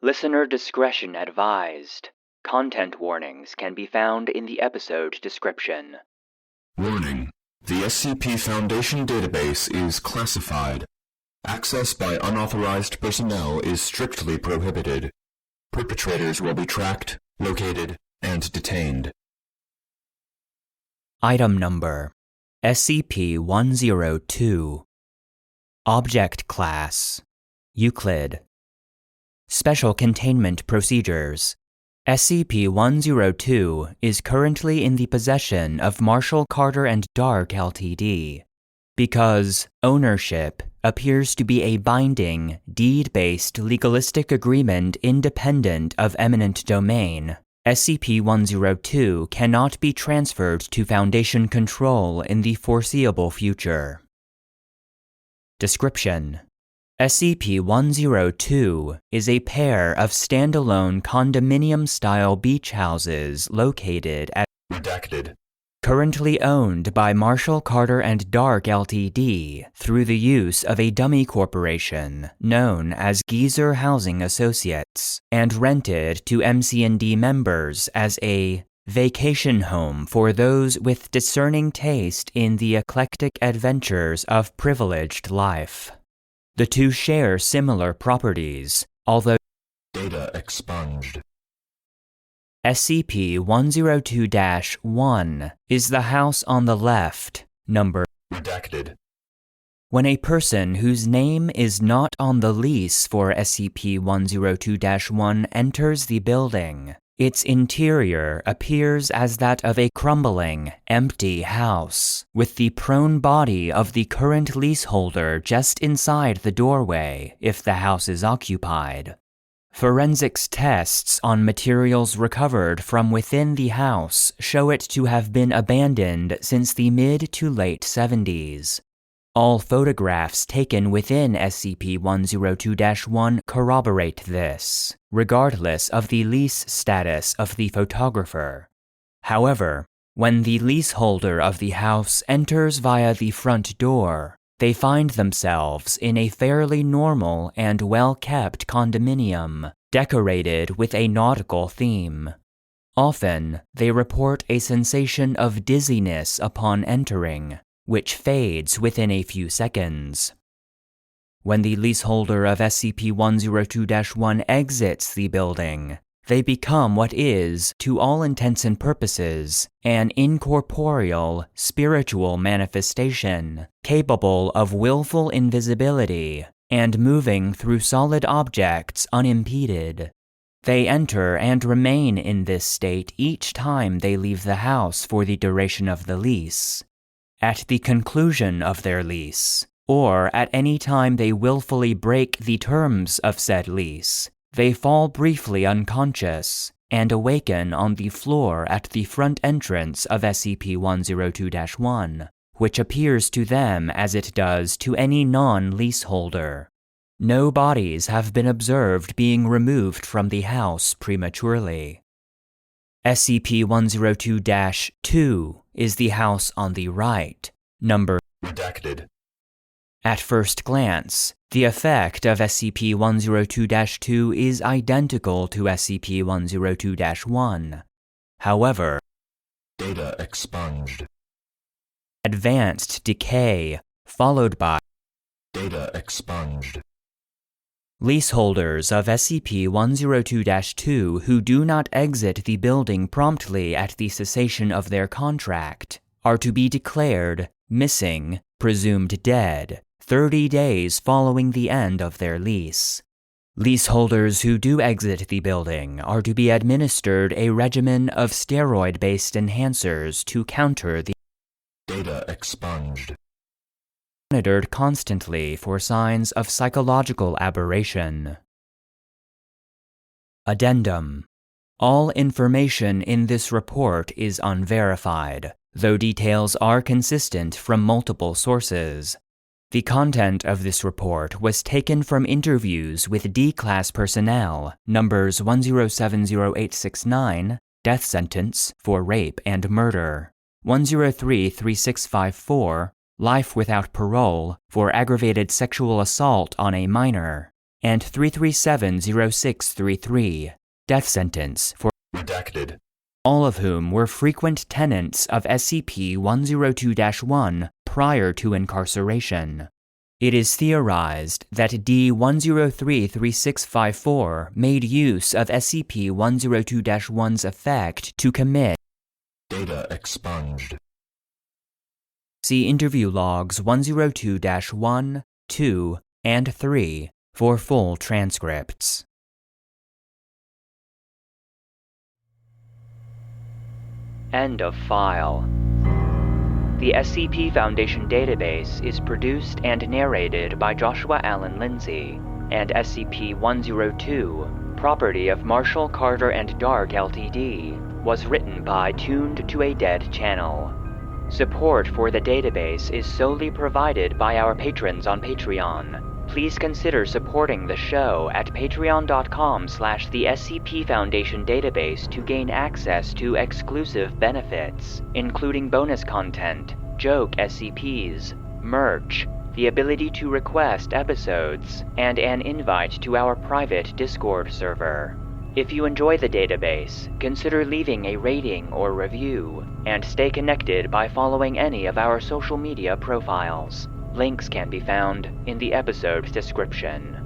Listener discretion advised. Content warnings can be found in the episode description. Warning: the SCP Foundation database is classified. Access by unauthorized personnel is strictly prohibited. Perpetrators will be tracked, located, and detained. Item Number SCP-102. Object Class Euclid. Special Containment Procedures. SCP-102 is currently in the possession of Marshall Carter and Dark Ltd. Because ownership appears to be a binding, deed-based legalistic agreement independent of eminent domain, SCP-102 cannot be transferred to Foundation control in the foreseeable future. Description: SCP-102 is a pair of standalone condominium-style beach houses located at Redacted. Currently owned by Marshall Carter and Dark Ltd. Through the use of a dummy corporation known as Geezer Housing Associates, and rented to MC&D members as a vacation home for those with discerning taste in the eclectic adventures of privileged life. The two share similar properties, although Data expunged. SCP-102-1 is the house on the left, number Redacted. When a person whose name is not on the lease for SCP-102-1 enters the building, its interior appears as that of a crumbling, empty house, with the prone body of the current leaseholder just inside the doorway if the house is occupied. Forensics tests on materials recovered from within the house show it to have been abandoned since the mid to late 70s. All photographs taken within SCP-102-1 corroborate this, regardless of the lease status of the photographer. However, when the leaseholder of the house enters via the front door, they find themselves in a fairly normal and well-kept condominium, decorated with a nautical theme. Often, they report a sensation of dizziness upon entering, which fades within a few seconds. When the leaseholder of SCP-102-1 exits the building, they become what is, to all intents and purposes, an incorporeal, spiritual manifestation, capable of willful invisibility, and moving through solid objects unimpeded. They enter and remain in this state each time they leave the house for the duration of the lease. At the conclusion of their lease, or at any time they willfully break the terms of said lease, they fall briefly unconscious and awaken on the floor at the front entrance of SCP-102-1, which appears to them as it does to any non-leaseholder. No bodies have been observed being removed from the house prematurely. SCP-102-2 is the house on the right, number Redacted. At first glance, the effect of SCP-102-2 is identical to SCP-102-1. However, Data expunged. advanced decay, followed by Data expunged. leaseholders of SCP-102-2 who do not exit the building promptly at the cessation of their contract are to be declared missing, presumed dead, 30 days following the end of their lease. Leaseholders who do exit the building are to be administered a regimen of steroid-based enhancers to counter the Data expunged. monitored constantly for signs of psychological aberration. Addendum: all information in this report is unverified, though details are consistent from multiple sources. The content of this report was taken from interviews with D-Class personnel, numbers 1070869, death sentence for rape and murder, 1033654, life without parole for aggravated sexual assault on a minor, and 3370633, death sentence for redacted, all of whom were frequent tenants of SCP-102-1 prior to incarceration. It is theorized that D-103-3654 made use of SCP-102-1's effect to commit. data expunged. See interview logs 102-1, 2, and 3 for full transcripts. End of file. The SCP Foundation database is produced and narrated by Joshua Alan Lindsay, and SCP-102, property of Marshall, Carter & Dark Ltd., was written by tunedtoadeadchannel. Support for the database is solely provided by our patrons on Patreon. Please consider supporting the show at patreon.com/the SCP Foundation database to gain access to exclusive benefits, including bonus content, joke SCPs, merch, the ability to request episodes, and an invite to our private Discord server. If you enjoy the database, consider leaving a rating or review, and stay connected by following any of our social media profiles. Links can be found in the episode description.